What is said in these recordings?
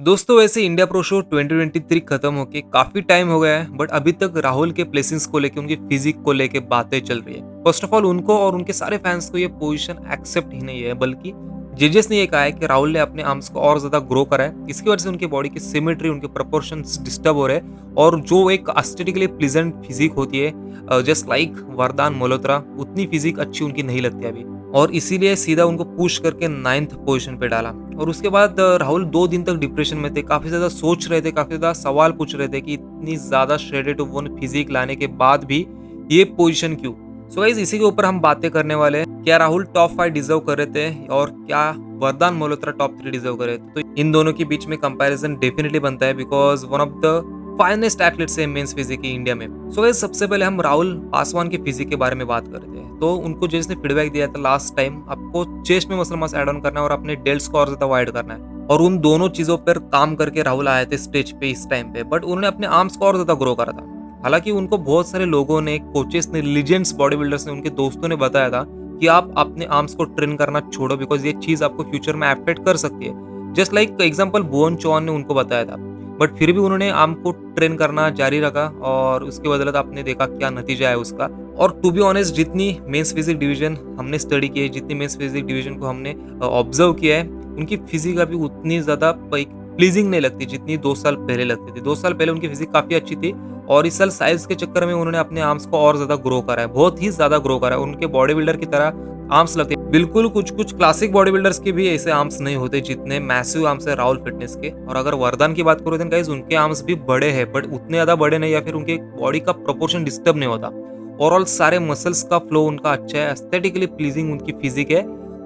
दोस्तों वैसे India pro show 2023 खत्म होके काफी टाइम हो गया है, बट अभी तक राहुल के प्लेसिंग्स को लेके, उनकी फिजिक को लेके बातें चल रही है। फर्स्ट ऑफ ऑल उनको और उनके सारे फैंस को ये पोजीशन एक्सेप्ट ही नहीं है, बल्कि जजेस ने ये कहा है कि राहुल ने अपने आर्म्स को और ज्यादा ग्रो करा है। इसकी वजह से उनकी बॉडी की सिमेट्री, उनके प्रोपोर्शंस डिस्टर्ब हो रहे हैं और जो एक एस्थेटिकली प्लीजेंट फिजिक होती है जस्ट लाइक वरदान मल्होत्रा, उतनी फिजिक अच्छी उनकी नहीं लगती अभी। और इसीलिए सीधा उनको पुश करके 9th पोजीशन पे डाला। और उसके बाद राहुल 2 दिन तक डिप्रेशन में थे, काफी ज्यादा सोच रहे थे, काफी ज्यादा सवाल पूछ रहे थे कि इतनी ज्यादा श्रेडेड वन फिजिक लाने के बाद भी ये पोजीशन क्यों। सो गाइस इसी के ऊपर हम बातें करने वाले हैं। क्या राहुल टॉप 5 डिजर्व कर रहे थे और क्या वरदान मल्होत्रा टॉप 3 डिजर्व कर रहे थे। तो इन दोनों के बीच में कंपैरिजन डेफिनेटली बनता है, because one of the finest athletes है मेंस फिजिक की इंडिया में। सो गाइस सबसे पहले हम राहुल पासवान की फिजिक के बारे में बात करते हैं। तो उनको जिसने फीडबैक दिया था लास्ट टाइम, आपको चेस्ट में मसल मास ऐड ऑन करना है और अपने डेल्ट्स को और ज्यादा वाइड करना है, और उन दोनों चीजों पर काम करके राहुल आए थे स्टेज पे इस टाइम पे। बट उन्होंने अपने आर्म्स को और ज्यादा ग्रो करा था। हालांकि उनको बहुत सारे लोगों ने, कोचेस ने, लीजेंड्स बॉडी बिल्डर्स ने, उनके दोस्तों ने बताया था कि आप अपने आर्म्स को ट्रेन करना छोड़ो, बिकॉज ये चीज आपको फ्यूचर में अफेक्ट कर सकती है। जस्ट लाइक एग्जाम्पल भुवन चौहान ने उनको बताया था, बट फिर भी उन्होंने आर्म को ट्रेन करना जारी रखा और उसके बदौलत आपने देखा क्या नतीजा है उसका। और टू बी ऑनेस्ट, जितनी मेंस फिजिक डिवीजन हमने स्टडी की है, जितनी मेंस फिजिक डिवीजन को हमने ऑब्जर्व किया है, उनकी फिजिक अभी उतनी ज्यादा प्लीजिंग नहीं लगती जितनी 2 साल पहले लगती थी। 2 साल पहले उनकी फिजिक काफी अच्छी थी और इस साल साइज के चक्कर में उन्होंने अपने आर्म्स को और ज्यादा ग्रो करा है, बहुत ही ज्यादा ग्रो करा है। उनके बॉडी बिल्डर की तरह आर्म्स लगते हैं। बिल्कुल कुछ कुछ क्लासिक बॉडी बिल्डर्स के भी ऐसे आर्म्स नहीं होते जितने मैसिव आर्म्स है राहुल फिटनेस के। और अगर वरदान की बात करो तो गाइस उनके आर्म्स भी बड़े हैं, बट उतने ज्यादा बड़े नहीं, या फिर उनके बॉडी का प्रोपोर्शन डिस्टर्ब नहीं होता। ओवरऑल सारे मसल्स का फ्लो उनका अच्छा है, एस्थेटिकली प्लीजिंग उनकी फिजिक है,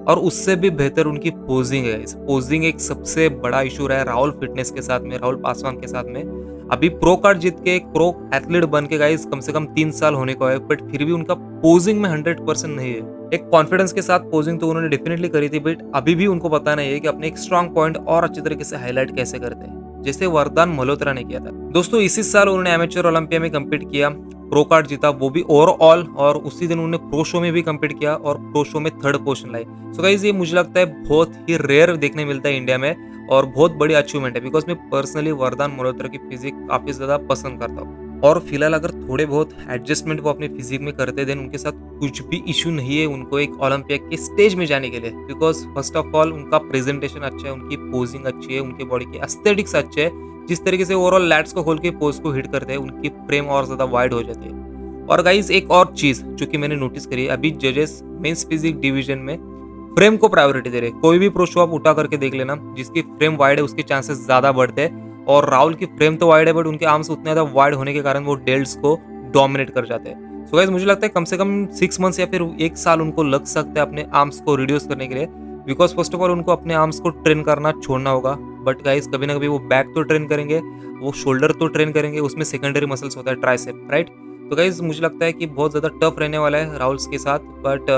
और उससे भी बेहतर उनकी पोजिंग है। पोजिंग एक सबसे बड़ा इशू रहा है राहुल फिटनेस के साथ में, राहुल पासवान के साथ में। अभी प्रो कार्ड जीत के एक प्रो एथलीट बन के गाइस कम से कम 3 साल होने को है, बट फिर भी उनका पोजिंग में 100% नहीं है। एक कॉन्फिडेंस के साथ पोजिंग तो उन्होंने डेफिनेटली करी थी, बट अभी भी उनको पता नहीं है कि अपने एक स्ट्रॉन्ग पॉइंट और अच्छी तरीके से हाईलाइट कैसे करते हैं, जैसे वरदान मल्होत्रा ने किया था। दोस्तों इसी साल उन्होंने एमेच्योर ओलंपिया में कम्पीट किया, प्रो कार्ड जीता, वो भी ओवरऑल, और उसी दिन उन्होंने प्रो शो में भी कम्पीट किया और प्रो शो में 3rd पोजीशन लाई। सो गाइस ये मुझे लगता है बहुत ही रेयर देखने मिलता है इंडिया में और बहुत बड़ी अचीवमेंट है, बिकॉज मैं पर्सनली वरदान मल्होत्रा की फिजिक काफी ज्यादा पसंद करता हूँ। और फिलहाल अगर थोड़े बहुत एडजस्टमेंट वो अपनी फिजिक में करते देन उनके साथ कुछ भी इशू नहीं है उनको एक ओलंपिया के स्टेज में जाने के लिए, बिकॉज फर्स्ट ऑफ ऑल उनका प्रेजेंटेशन अच्छा है, उनकी पोजिंग अच्छी है, उनके बॉडी के एस्थेटिक्स अच्छे है। जिस तरीके से ओवरऑल लैट्स को खोल के पोज को हिट करते हैं, उनकी फ्रेम और ज्यादा वाइड हो जाती है। और गाइज एक और चीज जो कि मैंने नोटिस करी है, अभी जजेस मेंस फिजिक डिवीजन में फ्रेम को प्रायोरिटी दे रहे हैं। कोई भी प्रो शो आप उठा करके देख लेना, जिसकी फ्रेम वाइड है उसके चांसेस ज्यादा बढ़ते हैं। और राहुल की फ्रेम तो वाइड है, बट उनके आर्म्स उतने ज्यादा वाइड होने के कारण वो डेल्ट्स को डोमिनेट कर जाते हैं। सो गाइस मुझे लगता है कम से कम 6 मंथ्स या फिर 1 साल उनको लग सकता है अपने आर्म्स को रिड्यूस करने के लिए, बिकॉज फर्स्ट ऑफ ऑल उनको अपने आर्म्स को ट्रेन करना छोड़ना होगा। बट गाइस कभी ना कभी वो बैक तो ट्रेन करेंगे, वो शोल्डर तो ट्रेन करेंगे, उसमें सेकेंडरी मसल्स होता है ट्राइसेप, राइट। तो गाइस मुझे लगता है कि बहुत ज्यादा टफ रहने वाला है राहुल के साथ। बट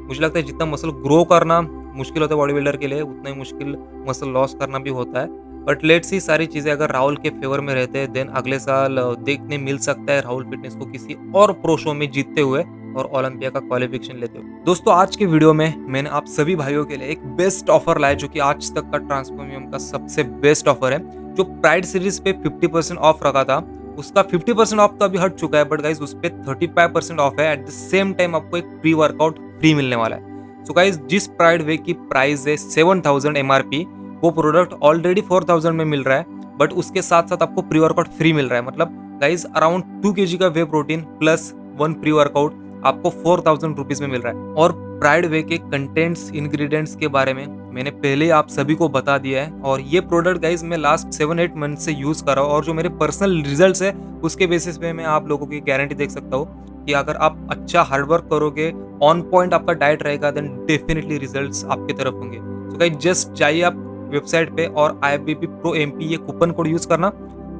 मुझे लगता है जितना मसल ग्रो करना मुश्किल होता है बॉडी बिल्डर के लिए, उतना ही मुश्किल मसल लॉस करना भी होता है। बट लेट्स सी, सारी चीजें अगर राहुल के फेवर में रहते हैं देन अगले साल देखने मिल सकता है राहुल फिटनेस को किसी और प्रो शो में जीतते हुए और ओलंपिया का क्वालिफिकेशन लेते हुए। दोस्तों आज के वीडियो में मैंने आप सभी भाइयों के लिए एक बेस्ट ऑफर लाया, जो कि आज तक का ट्रांसफॉर्मियम का सबसे बेस्ट ऑफर है। जो प्राइड सीरीज पे 50% ऑफ रखा था, उसका 50% ऑफ तो अभी हट चुका है, बट गाइज उस पे 35% ऑफ है। एट द सेम टाइम आपको एक प्री वर्कआउट फ्री मिलने वाला है। सो गाइज जिस प्राइड वे की प्राइस है 7000 MRP, वो प्रोडक्ट ऑलरेडी 4000 में मिल रहा है, बट उसके साथ साथ आपको प्री वर्कआउट फ्री मिल रहा है। मतलब गाइज अराउंड 2 kg का वे प्रोटीन प्लस 1 प्री वर्कआउट आपको 4000 रुपीज में मिल रहा है। और प्राइड वे के कंटेंट्स, इंग्रेडिएंट्स के बारे में मैंने पहले आप सभी को बता दिया है। और ये प्रोडक्ट गाइज मैं लास्ट 7-8 मंथ से यूज कर रहा हूँ, और जो मेरे पर्सनल रिजल्ट्स है उसके बेसिस पे मैं आप लोगों की गारंटी देख सकता हूँ कि अगर आप अच्छा हार्डवर्क करोगे, ऑन पॉइंट आपका डाइट रहेगा, देन डेफिनेटली रिजल्ट्स आपकी तरफ होंगे। तो गाइज जस्ट जाइए आप वेबसाइट पे और IFBB Pro MP ये कूपन कोड यूज करना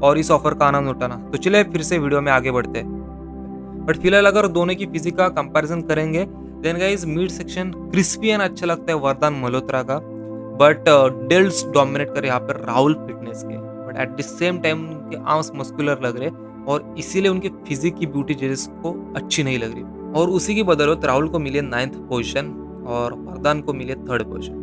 और इस ऑफर का आनंद उठाना। तो चलिए फिर से वीडियो में आगे बढ़ते हैं। बट फिलहाल अगर दोनों की फिजिक का कंपैरिजन करेंगे then guys mid section crispy and अच्छा लगता है वरदान मल्होत्रा का, बट डेल्ट्स डोमिनेट करे यहाँ पर राहुल फिटनेस के। But at the same time उनके आर्म्स मस्कुलर लग रहे और इसीलिए उनके फिजिक की ब्यूटी जजेस को अच्छी नहीं लग रही। और उसी की बदौलत राहुल को मिले 9th पोजीशन और वरदान को मिले 3rd पोजीशन।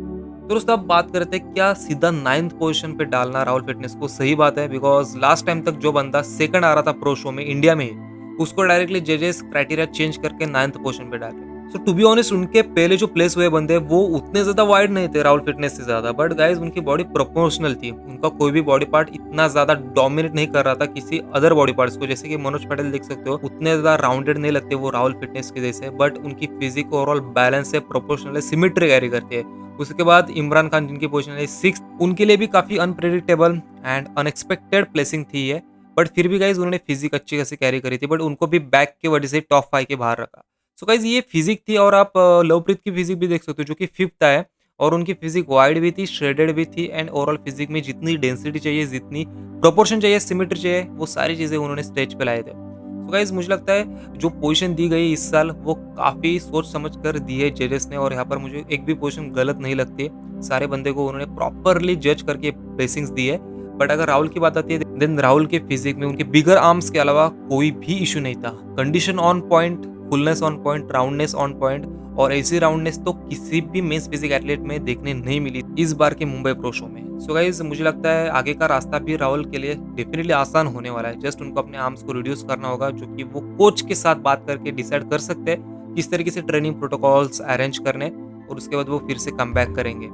तो दोस्तों अब बात करते हैं क्या सीधा 9th पोजीशन पे डालना राहुल फिटनेस को सही बात है, बिकॉज़ लास्ट टाइम तक जो बंदा सेकंड आ रहा था प्रो शो में इंडिया में ही, उसको डायरेक्टली जजेस क्राइटेरिया चेंज करके 9th पोजीशन पे डाले। सो टू बी ऑनेस्ट उनके पहले जो प्लेस हुए बंदे वो उतने ज़्यादा वाइड नहीं थे राहुल फिटनेस से ज़्यादा, बट गाइस उनकी बॉडी प्रोपोर्शनल थी। उनका कोई भी बॉडी पार्ट इतना ज़्यादा डोमिनेट नहीं कर रहा था किसी अदर बॉडी पार्ट्स को, जैसे कि मनोज पटेल देख सकते हो, उतने ज़्यादा राउंडेड नहीं लगते वो राहुल फिटनेस के जैसे, बट उनकी फिजिक ओवरऑल बैलेंस है, प्रोपोर्शनल है, सिमेट्री कैरी करती है। उसके बाद इमरान खान जिनकी पोजीशन है 6th, उनके लिए भी काफ़ी अनप्रेडिक्टेबल एंड अनएक्सपेक्टेड प्लेसिंग थी ये, बट फिर भी गाइस उन्होंने फिजिक अच्छी खासी कैरी करी थी, बट उनको भी बैक की वजह से टॉप 5 के बाहर रखा। सो गाइस ये फिजिक थी, और आप लवप्रीत की फिजिक भी देख सकते हो जो कि 5th है, और उनकी फिजिक वाइड भी थी, श्रेडेड भी थी, एंड ओवरऑल फिजिक में जितनी डेंसिटी चाहिए, जितनी प्रोपोर्शन चाहिए, सिमेट्री चाहिए, वो सारी चीज़ें उन्होंने स्टेज पे लाए थे। सो गाइस मुझे लगता है जो पोजीशन दी गई इस साल वो काफ़ी सोच समझ कर दी है जजेस ने, और यहाँ पर मुझे एक भी पोजीशन गलत नहीं लगती। सारे बंदे को उन्होंने प्रॉपरली जज करके प्लेसिंग्स दी है। बट अगर राहुल की बात आती है देन राहुल के फिजिक में उनके बिगर आर्म्स के अलावा कोई भी इशू नहीं था। Condition on point, fullness on point, roundness on point, और ऐसी राउंडनेस तो किसी भी मेंस फिजिक एथलीट में देखने नहीं मिली इस बार के मुंबई प्रो शो में। सो गाइस मुझे लगता है आगे का रास्ता भी राहुल के लिए डेफिनेटली आसान होने वाला है। जस्ट उनको अपने आर्म्स को रिड्यूस करना होगा, जो कि वो कोच के साथ बात करके डिसाइड कर सकते हैं किस तरीके से ट्रेनिंग प्रोटोकॉल्स अरेंज करने, और उसके बाद वो फिर से कम बैक करेंगे।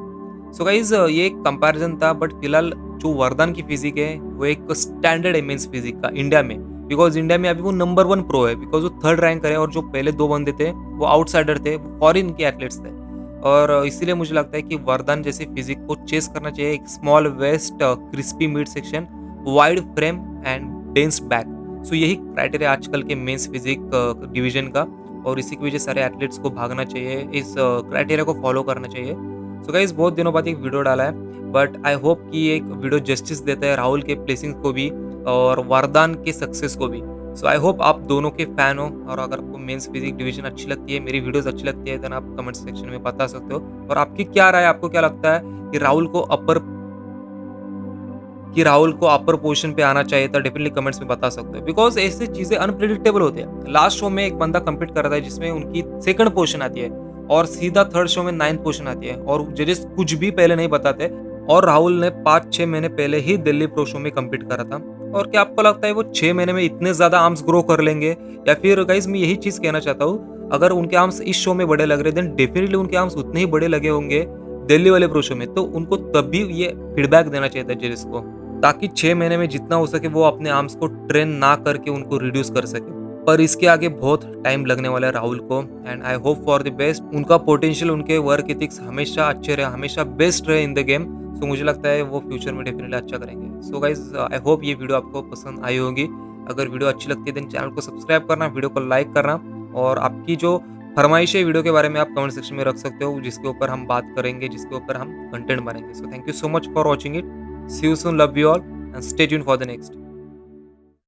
सो गाइज ये एक कंपैरिजन था, बट फिलहाल जो वरदान की फिजिक है वो एक स्टैंडर्ड है मेंस फिजिक का इंडिया में, बिकॉज इंडिया में अभी वो नंबर 1 प्रो है, बिकॉज वो 3rd रैंक है, और जो पहले 2 बंदे थे वो आउटसाइडर थे, वो फॉरेन के एथलीट्स थे। और इसीलिए मुझे लगता है कि वरदान जैसी फिजिक को चेस करना चाहिए, एक small waist, crispy mid section, wide frame and dense back. So यही क्राइटेरिया आजकल के मेंस फिजिक डिवीजन का, और इसी की वजह से सारे एथलीट्स को भागना चाहिए, इस क्राइटेरिया को फॉलो करना चाहिए। सो गाइस बहुत दिनों बाद एक वीडियो डाला है, बट आई होप कि एक वीडियो जस्टिस देता है राहुल के प्लेसिंग को भी और वरदान के सक्सेस को भी। सो आई होप आप दोनों के फैन हो, और अगर आपको मेंस फिजिक डिवीजन अच्छी लगती है, मेरी वीडियोस अच्छी लगती है, देन आप कमेंट सेक्शन में बता सकते हो। और आपकी क्या राय, आपको क्या लगता है कि राहुल को अपर पोजीशन पे आना चाहिए था, डेफिनेटली कमेंट्स में बता सकते हो, बिकॉज ऐसी चीजें अनप्रिडिक्टेबल होती है। लास्ट शो में एक बंदा कंपीट कर रहा है जिसमें उनकी 2nd पोजीशन आती है, और सीधा 3rd शो में 9th पोजीशन आती है, और जजेस कुछ भी पहले नहीं बताते, और राहुल ने 5-6 महीने पहले ही दिल्ली प्रो शो में कंपीट करा था। और क्या आपको लगता है वो 6 महीने में इतने ज्यादा आर्म्स ग्रो कर लेंगे, या फिर गाइस मैं यही चीज कहना चाहता हूँ, अगर उनके आर्म्स इस शो में बड़े लग रहे देन डेफिनेटली उनके आर्म्स उतने ही बड़े लगे होंगे दिल्ली वाले प्रो शो में, तो उनको तब भी ये फीडबैक देना चाहिए था जजेस को, ताकि 6 महीने में जितना हो सके वो अपने आर्म्स को ट्रेन ना करके उनको रिड्यूस कर सके। पर इसके आगे बहुत टाइम लगने वाला है राहुल को, and I hope for the best. उनका पोटेंशियल, उनके वर्क एथिक्स हमेशा अच्छे रहे, हमेशा बेस्ट रहे इन द गेम। सो मुझे लगता है वो फ्यूचर में डेफिनेटली अच्छा करेंगे। सो गाइज आई होप ये वीडियो आपको पसंद आई होगी। अगर वीडियो अच्छी लगती है देन चैनल को सब्सक्राइब करना, वीडियो को लाइक करना, और आपकी जो फरमाइश है वीडियो के बारे में आप कमेंट सेक्शन में रख सकते हो, जिसके ऊपर हम बात करेंगे, जिसके ऊपर हम कंटेंट बनेंगे। So thank you so much for watching it. See you soon, love you all, and stay tuned for the next.